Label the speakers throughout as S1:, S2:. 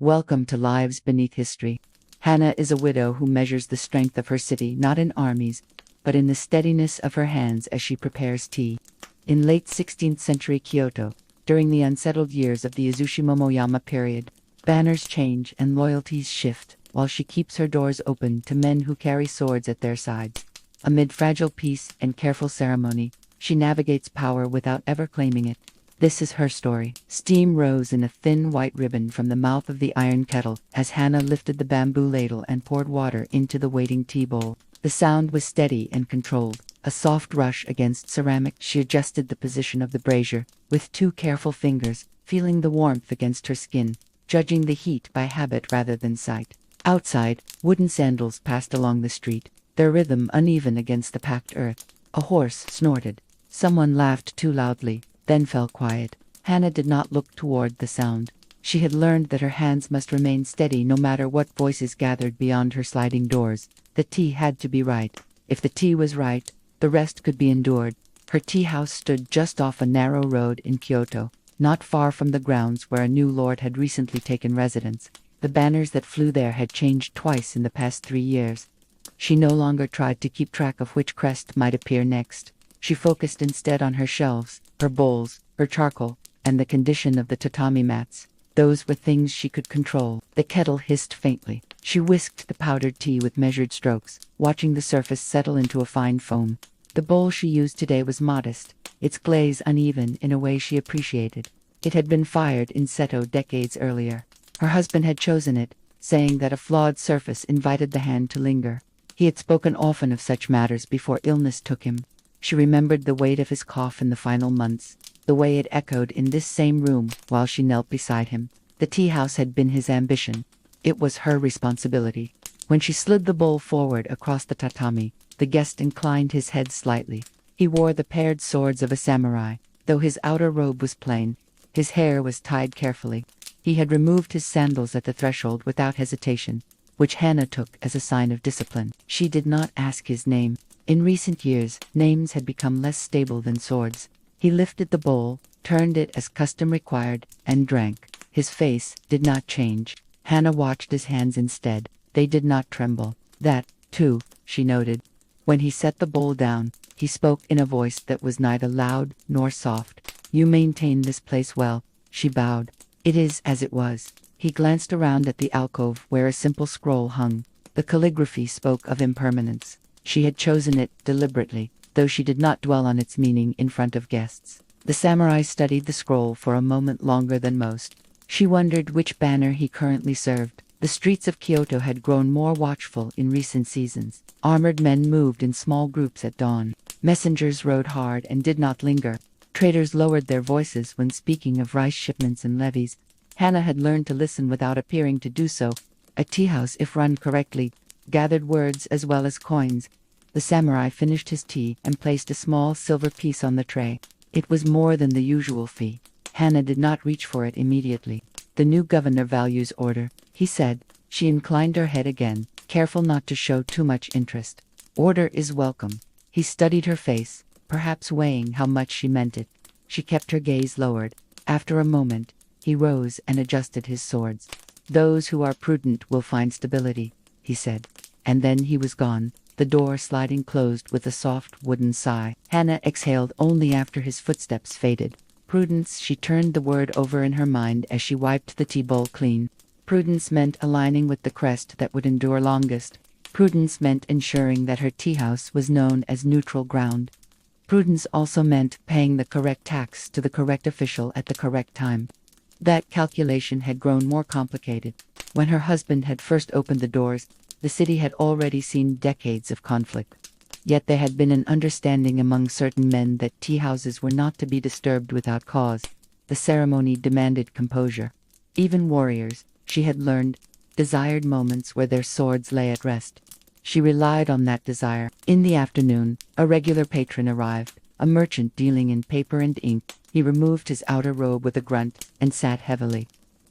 S1: Welcome to Lives Beneath History. Hana is a widow who measures the strength of her city not in armies, but in the steadiness of her hands as she prepares tea. In late 16th-century Kyoto, during the unsettled years of the Azuchi Momoyama period, banners change and loyalties shift, while she keeps her doors open to men who carry swords at their sides. Amid fragile peace and careful ceremony, she navigates power without ever claiming it. This is her story. Steam rose in a thin white ribbon from the mouth of the iron kettle as Hana lifted the bamboo ladle and poured water into the waiting tea bowl. The sound was steady and controlled, a soft rush against ceramic. She adjusted the position of the brazier with 2 careful fingers, feeling the warmth against her skin, judging the heat by habit rather than sight. Outside, wooden sandals passed along the street, their rhythm uneven against the packed earth. A horse snorted. Someone laughed too loudly, then fell quiet. Hana did not look toward the sound. She had learned that her hands must remain steady no matter what voices gathered beyond her sliding doors. The tea had to be right. If the tea was right, the rest could be endured. Her tea house stood just off a narrow road in Kyoto, not far from the grounds where a new lord had recently taken residence. The banners that flew there had changed twice in the past 3 years. She no longer tried to keep track of which crest might appear next. She focused instead on her shelves, her bowls, her charcoal, and the condition of the tatami mats. Those were things she could control. The kettle hissed faintly. She whisked the powdered tea with measured strokes, watching the surface settle into a fine foam. The bowl she used today was modest, its glaze uneven in a way she appreciated. It had been fired in Seto decades earlier. Her husband had chosen it, saying that a flawed surface invited the hand to linger. He had spoken often of such matters before illness took him. She remembered the weight of his cough in the final months, the way it echoed in this same room while she knelt beside him. The tea house had been his ambition. It was her responsibility. When she slid the bowl forward across the tatami, the guest inclined his head slightly. He wore the paired swords of a samurai, though his outer robe was plain. His hair was tied carefully. He had removed his sandals at the threshold without hesitation, which Hana took as a sign of discipline. She did not ask his name. In recent years, names had become less stable than swords. He lifted the bowl, turned it as custom required, and drank. His face did not change. Hana watched his hands instead. They did not tremble. That, too, she noted. When he set the bowl down, he spoke in a voice that was neither loud nor soft. "You maintain this place well." She bowed. "It is as it was." He glanced around at the alcove where a simple scroll hung. The calligraphy spoke of impermanence. She had chosen it deliberately, though she did not dwell on its meaning in front of guests. The samurai studied the scroll for a moment longer than most. She wondered which banner he currently served. The streets of Kyoto had grown more watchful in recent seasons. Armored men moved in small groups at dawn. Messengers rode hard and did not linger. Traders lowered their voices when speaking of rice shipments and levies. Hana had learned to listen without appearing to do so. A teahouse, if run correctly, gathered words as well as coins. The samurai finished his tea and placed a small silver piece on the tray. It was more than the usual fee. Hana did not reach for it immediately. "The new governor values order," he said. She inclined her head again, careful not to show too much interest. "Order is welcome." He studied her face, perhaps weighing how much she meant it. She kept her gaze lowered. After a moment, he rose and adjusted his swords. "Those who are prudent will find stability," he said. And then he was gone, the door sliding closed with a soft wooden sigh. Hana exhaled only after his footsteps faded. Prudence, she turned the word over in her mind as she wiped the tea bowl clean. Prudence meant aligning with the crest that would endure longest. Prudence meant ensuring that her tea house was known as neutral ground. Prudence also meant paying the correct tax to the correct official at the correct time. That calculation had grown more complicated. When her husband had first opened the doors, the city had already seen decades of conflict. Yet there had been an understanding among certain men that tea houses were not to be disturbed without cause. The ceremony demanded composure. Even warriors, she had learned, desired moments where their swords lay at rest. She relied on that desire. In the afternoon, a regular patron arrived, a merchant dealing in paper and ink. He removed his outer robe with a grunt and sat heavily.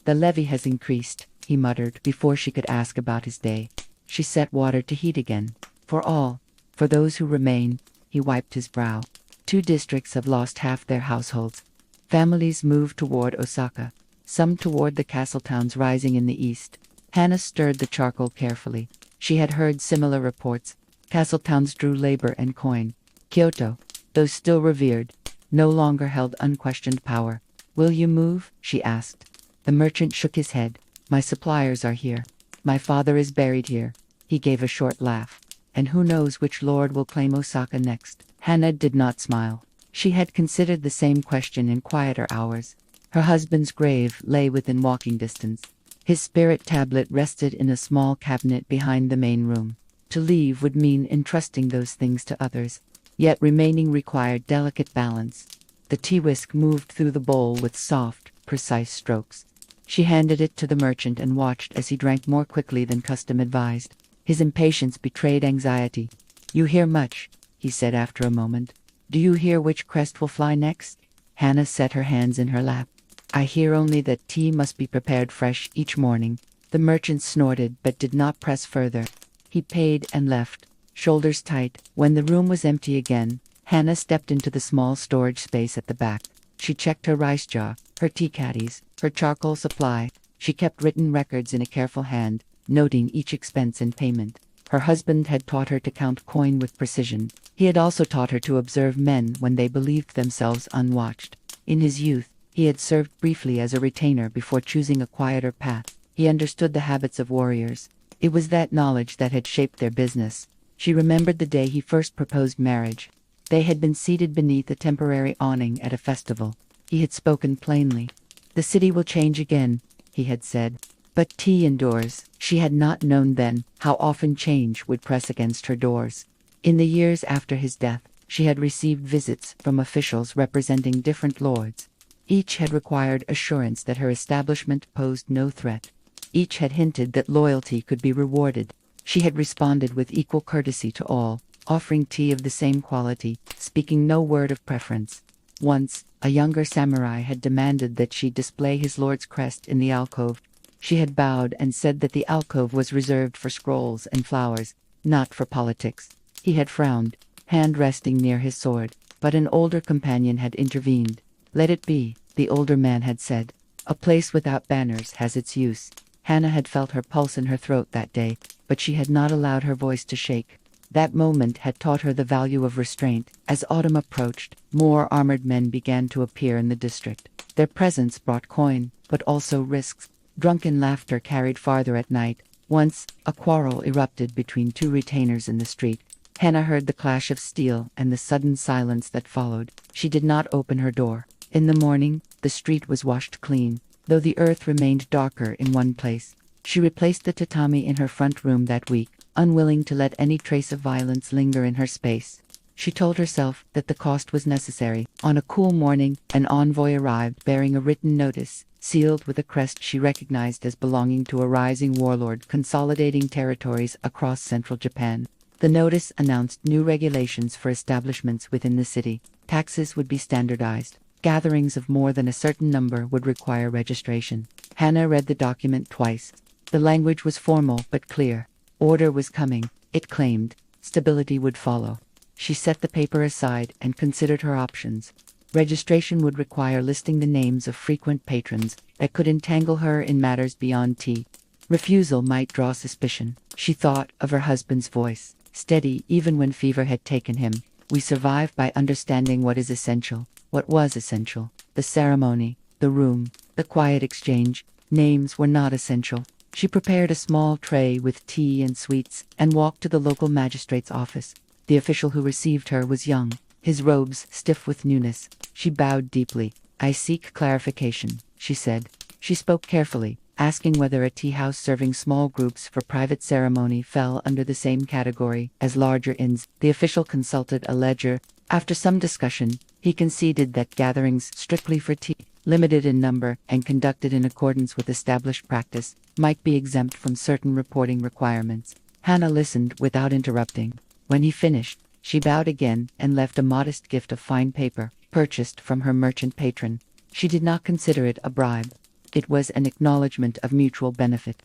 S1: "The levy has increased," he muttered before she could ask about his day. She set water to heat again. "For all. For those who remain," he wiped his brow. 2 districts have lost half their households. Families moved toward Osaka. some toward the castle towns rising in the east. Hana stirred the charcoal carefully. She had heard similar reports. Castle towns drew labor and coin. Kyoto, though still revered, no longer held unquestioned power. "Will you move?" she asked. The merchant shook his head. "My suppliers are here. My father is buried here." He gave a short laugh. "And who knows which lord will claim Osaka next?" Hana did not smile. She had considered the same question in quieter hours. Her husband's grave lay within walking distance. His spirit tablet rested in a small cabinet behind the main room. To leave would mean entrusting those things to others. Yet remaining required delicate balance. The tea whisk moved through the bowl with soft, precise strokes. She handed it to the merchant and watched as he drank more quickly than custom advised. His impatience betrayed anxiety. "You hear much," he said after a moment. "Do you hear which crest will fly next?" Hana set her hands in her lap. "I hear only that tea must be prepared fresh each morning." The merchant snorted but did not press further. He paid and left, shoulders tight. When the room was empty again, Hana stepped into the small storage space at the back. She checked her rice jar, her tea caddies, her charcoal supply. She kept written records in a careful hand, noting each expense and payment. Her husband had taught her to count coin with precision. He had also taught her to observe men when they believed themselves unwatched. In his youth, he had served briefly as a retainer before choosing a quieter path. He understood the habits of warriors. It was that knowledge that had shaped their business. She remembered the day he first proposed marriage. They had been seated beneath a temporary awning at a festival. He had spoken plainly. "The city will change again," he had said. But tea endures. She had not known then how often change would press against her doors. In the years after his death, she had received visits from officials representing different lords. Each had required assurance that her establishment posed no threat. Each had hinted that loyalty could be rewarded. She had responded with equal courtesy to all, offering tea of the same quality, speaking no word of preference. Once, a younger samurai had demanded that she display his lord's crest in the alcove. She had bowed and said that the alcove was reserved for scrolls and flowers, not for politics. He had frowned, hand resting near his sword, but an older companion had intervened. "Let it be," the older man had said. "A place without banners has its use." Hana had felt her pulse in her throat that day, but she had not allowed her voice to shake. That moment had taught her the value of restraint. As autumn approached, more armored men began to appear in the district. Their presence brought coin, but also risks. Drunken laughter carried farther at night. Once, a quarrel erupted between two retainers in the street. Hana heard the clash of steel and the sudden silence that followed. She did not open her door. In the morning, the street was washed clean, though the earth remained darker in one place. She replaced the tatami in her front room that week, unwilling to let any trace of violence linger in her space. She told herself that the cost was necessary. On a cool morning, an envoy arrived bearing a written notice, sealed with a crest she recognized as belonging to a rising warlord consolidating territories across central Japan. The notice announced new regulations for establishments within the city. Taxes would be standardized. Gatherings of more than a certain number would require registration. Hana read the document twice. The language was formal but clear. Order was coming, it claimed. Stability would follow. She set the paper aside and considered her options. Registration would require listing the names of frequent patrons that could entangle her in matters beyond tea. Refusal might draw suspicion. She thought of her husband's voice, steady even when fever had taken him. "We survive by understanding what is essential." What was essential? The ceremony, the room, the quiet exchange. Names were not essential. She prepared a small tray with tea and sweets and walked to the local magistrate's office. The official who received her was young, his robes stiff with newness. She bowed deeply. "I seek clarification," she said. She spoke carefully, asking whether a tea house serving small groups for private ceremony fell under the same category as larger inns. The official consulted a ledger. After some discussion, he conceded that gatherings strictly for tea, limited in number and conducted in accordance with established practice, might be exempt from certain reporting requirements. Hana listened without interrupting. When he finished, she bowed again and left a modest gift of fine paper, purchased from her merchant patron. She did not consider it a bribe. It was an acknowledgement of mutual benefit.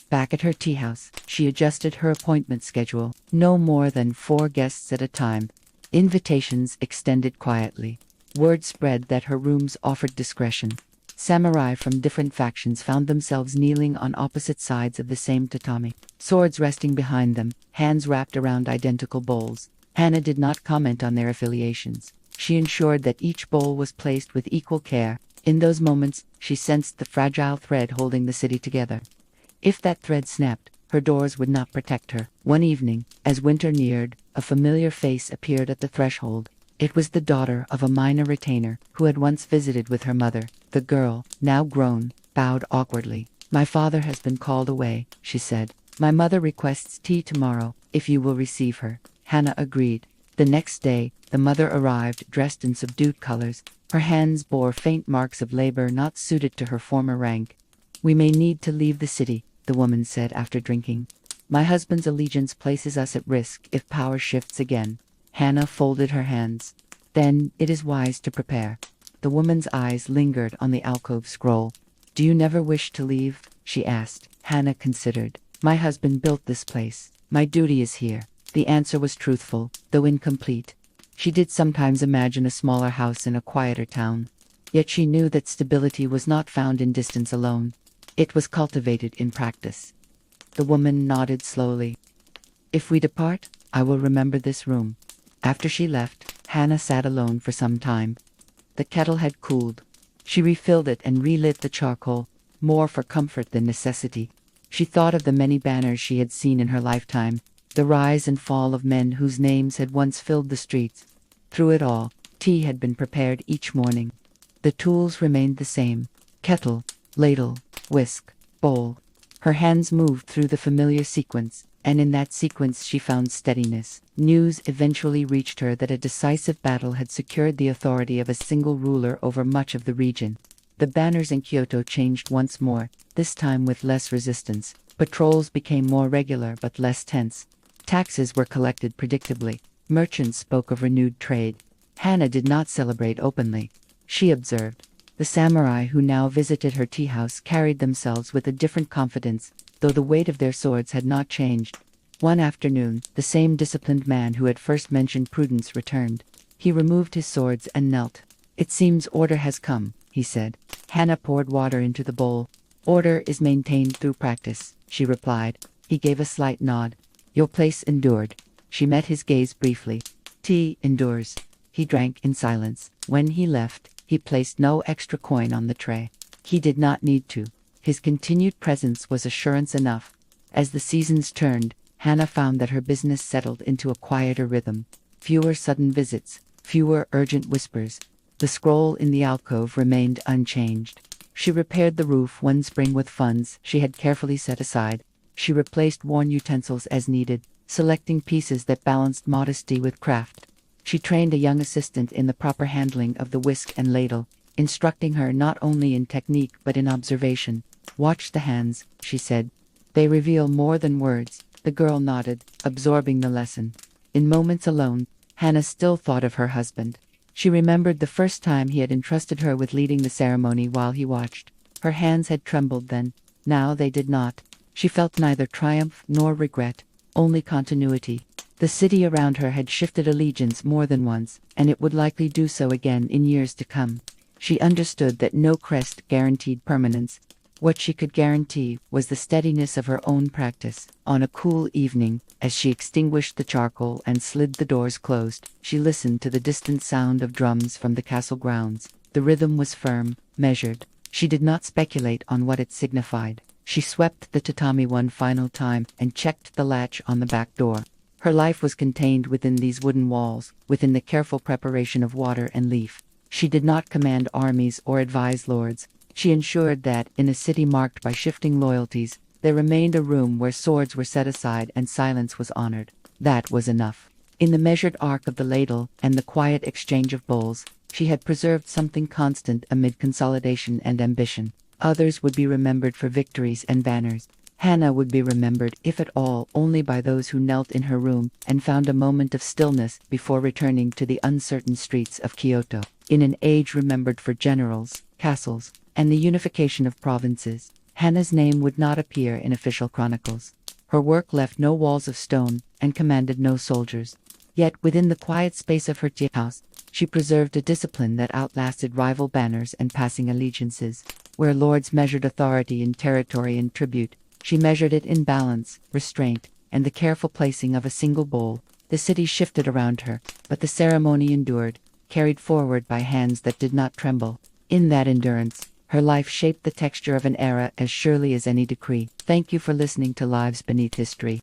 S1: Back at her tea house, she adjusted her appointment schedule. No more than 4 guests at a time. Invitations extended quietly. Word spread that her rooms offered discretion. Samurai from different factions found themselves kneeling on opposite sides of the same tatami, swords resting behind them, hands wrapped around identical bowls. Hana did not comment on their affiliations. She ensured that each bowl was placed with equal care. In those moments, she sensed the fragile thread holding the city together. If that thread snapped, her doors would not protect her. One evening, as winter neared, a familiar face appeared at the threshold. It was the daughter of a minor retainer who had once visited with her mother. The girl, now grown, bowed awkwardly. "My father has been called away," she said. "My mother requests tea tomorrow, if you will receive her." Hana agreed. The next day, the mother arrived dressed in subdued colors. Her hands bore faint marks of labor not suited to her former rank. "We may need to leave the city," the woman said after drinking. "My husband's allegiance places us at risk if power shifts again." Hana folded her hands. "Then it is wise to prepare." The woman's eyes lingered on the alcove scroll. "Do you never wish to leave?" she asked. Hana considered. "My husband built this place. My duty is here." The answer was truthful, though incomplete. She did sometimes imagine a smaller house in a quieter town. Yet she knew that stability was not found in distance alone. It was cultivated in practice. The woman nodded slowly. "If we depart, I will remember this room." After she left, Hana sat alone for some time. The kettle had cooled. She refilled it and relit the charcoal, more for comfort than necessity. She thought of the many banners she had seen in her lifetime, the rise and fall of men whose names had once filled the streets. Through it all, tea had been prepared each morning. The tools remained the same: kettle, ladle, whisk, bowl. Her hands moved through the familiar sequence, and in that sequence she found steadiness. News eventually reached her that a decisive battle had secured the authority of a single ruler over much of the region. The banners in Kyoto changed once more, this time with less resistance. Patrols became more regular but less tense. Taxes were collected predictably. Merchants spoke of renewed trade. Hana did not celebrate openly. She observed. The samurai who now visited her tea house carried themselves with a different confidence, though the weight of their swords had not changed. One afternoon, the same disciplined man who had first mentioned prudence returned. He removed his swords and knelt. "It seems order has come," he said. Hana poured water into the bowl. "Order is maintained through practice," she replied. He gave a slight nod. "Your place endured." She met his gaze briefly. "Tea endures." He drank in silence. When he left, he placed no extra coin on the tray. He did not need to. His continued presence was assurance enough. As the seasons turned, Hana found that her business settled into a quieter rhythm. Fewer sudden visits, fewer urgent whispers. The scroll in the alcove remained unchanged. She repaired the roof one spring with funds she had carefully set aside. She replaced worn utensils as needed, selecting pieces that balanced modesty with craft. She trained a young assistant in the proper handling of the whisk and ladle, instructing her not only in technique but in observation. "Watch the hands," she said. "They reveal more than words." The girl nodded, absorbing the lesson. In moments alone, Hana still thought of her husband. She remembered the first time he had entrusted her with leading the ceremony while he watched. Her hands had trembled then. Now they did not. She felt neither triumph nor regret, only continuity. The city around her had shifted allegiance more than once, and it would likely do so again in years to come. She understood that no crest guaranteed permanence. What she could guarantee was the steadiness of her own practice. On a cool evening, as she extinguished the charcoal and slid the doors closed, she listened to the distant sound of drums from the castle grounds. The rhythm was firm, measured. She did not speculate on what it signified. She swept the tatami one final time and checked the latch on the back door. Her life was contained within these wooden walls, within the careful preparation of water and leaf. She did not command armies or advise lords. She ensured that, in a city marked by shifting loyalties, there remained a room where swords were set aside and silence was honored. That was enough. In the measured arc of the ladle and the quiet exchange of bowls, she had preserved something constant amid consolidation and ambition. Others would be remembered for victories and banners. Hana would be remembered, if at all, only by those who knelt in her room and found a moment of stillness before returning to the uncertain streets of Kyoto. In an age remembered for generals, castles, and the unification of provinces, Hana's name would not appear in official chronicles. Her work left no walls of stone and commanded no soldiers. Yet within the quiet space of her tea house, She preserved a discipline that outlasted rival banners and passing allegiances. Where lords measured authority in territory and tribute, she measured it in balance, restraint, and the careful placing of a single bowl. The city shifted around her, but the ceremony endured, carried forward by hands that did not tremble. In that endurance, her life shaped the texture of an era as surely as any decree. Thank you for listening to Lives Beneath History.